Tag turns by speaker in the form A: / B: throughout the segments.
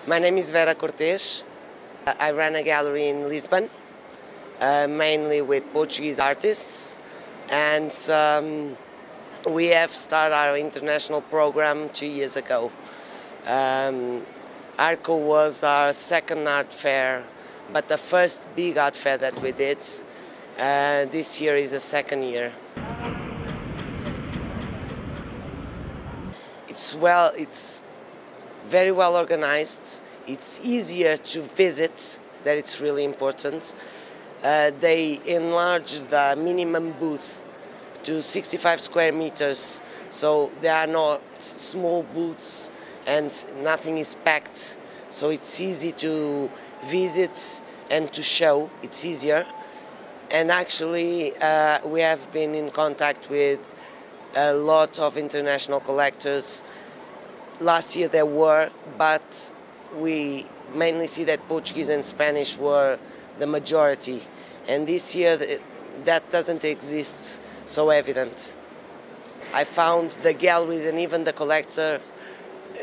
A: My name is Vera Cortes. I run a gallery in Lisbon, mainly with Portuguese artists, and we have started our international program 2 years ago. ARCO was our second art fair, but the first big art fair that we did. This year is the second year. It's very well organized. It's easier to visit, that it's really important. They enlarged the minimum booth to 65 square meters, so there are not small booths and nothing is packed. So it's easy to visit and to show, it's easier. And actually we have been in contact with a lot of international collectors. Last year there were, but we mainly see that Portuguese and Spanish were the majority. And this year that doesn't exist so evident. I found the galleries and even the collectors,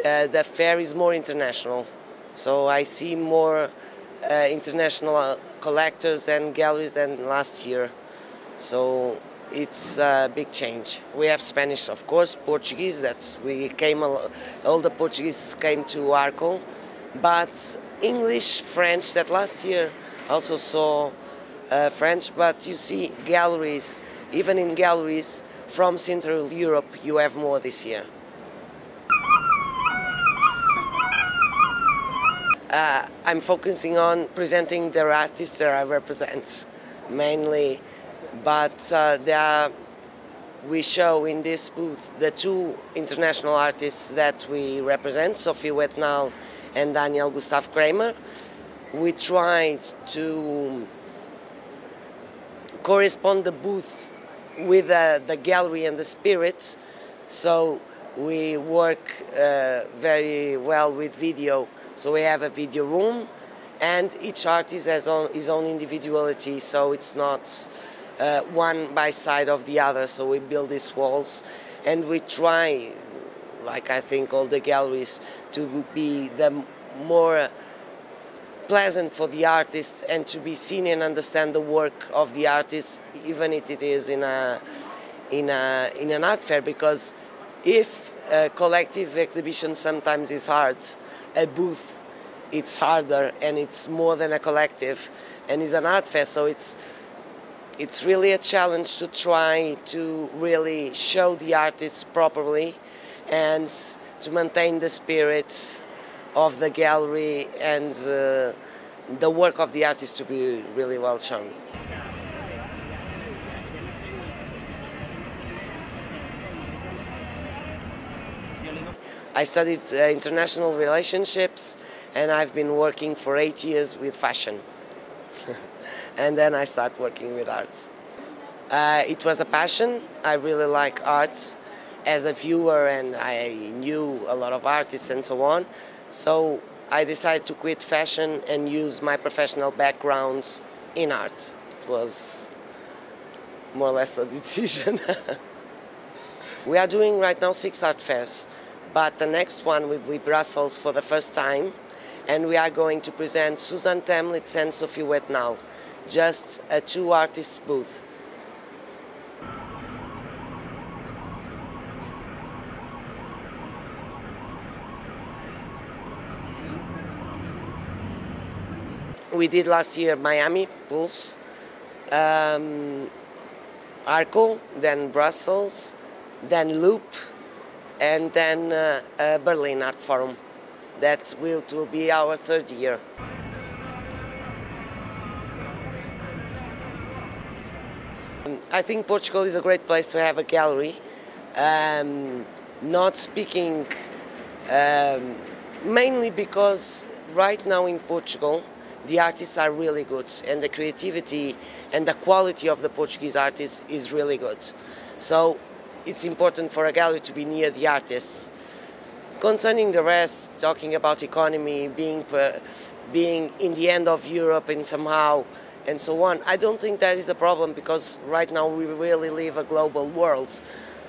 A: the fair is more international. So I see more international collectors and galleries than last year. So it's a big change. We have Spanish, of course, Portuguese, all the Portuguese came to ARCO, but English, French, that last year also saw French, but you see galleries, even in galleries from Central Europe, you have more this year. I'm focusing on presenting the artists that I represent, mainly, but we show in this booth the two international artists that we represent, Sophie Whettnall and Gustav Cramer. We tried to correspond the booth with the gallery and the spirit, so we work very well with video. So we have a video room, and each artist has his own individuality, so it's not one by side of the other. So we build these walls, and we try, like I think all the galleries, to be the more pleasant for the artist and to be seen and understand the work of the artist, even if it is in an art fair. Because if a collective exhibition sometimes is hard, a booth it's harder, and it's more than a collective, and it's an art fair. So it's really a challenge to try to really show the artists properly and to maintain the spirit of the gallery and the work of the artist to be really well shown. I studied international relationships, and I've been working for 8 years with fashion. And then I started working with art. It was a passion. I really like art as a viewer, and I knew a lot of artists and so on. So I decided to quit fashion and use my professional background in art. It was more or less a decision. We are doing right now 6 art fairs, but the next one will be Brussels for the first time, and we are going to present Susanne, Themlitz and Sophie Whettnall, just a 2 artists booth. We did last year Miami, Pulse, ARCO, then Brussels, then Loop, and then Berlin Art Forum. That will be our 3rd year. I think Portugal is a great place to have a gallery. Not speaking mainly because right now in Portugal the artists are really good, and the creativity and the quality of the Portuguese artists is really good. So it's important for a gallery to be near the artists. Concerning the rest, talking about economy, being in the end of Europe and somehow and so on, I don't think that is a problem, because right now we really live a global world.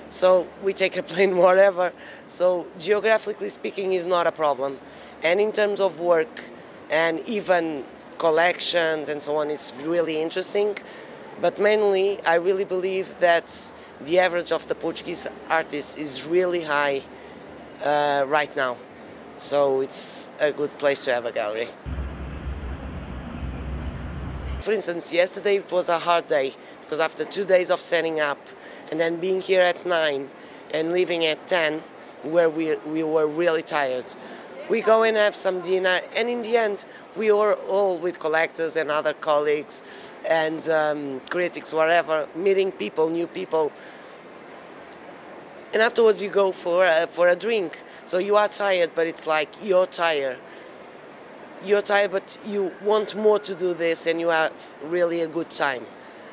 A: So we take a plane wherever. So geographically speaking is not a problem. And in terms of work and even collections and so on, it's really interesting. But mainly, I really believe that the average of the Portuguese artists is really high right now. So it's a good place to have a gallery. For instance, yesterday it was a hard day because after 2 days of setting up and then being here at 9 and leaving at 10, where we were really tired. We go and have some dinner, and in the end, we were all with collectors and other colleagues and critics, whatever, meeting people, new people. And afterwards, you go for a drink. So you are tired, but it's like you're tired. You're tired, but you want more to do this, and you have really a good time.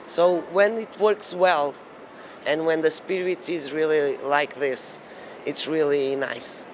A: So when it works well, and when the spirit is really like this, it's really nice.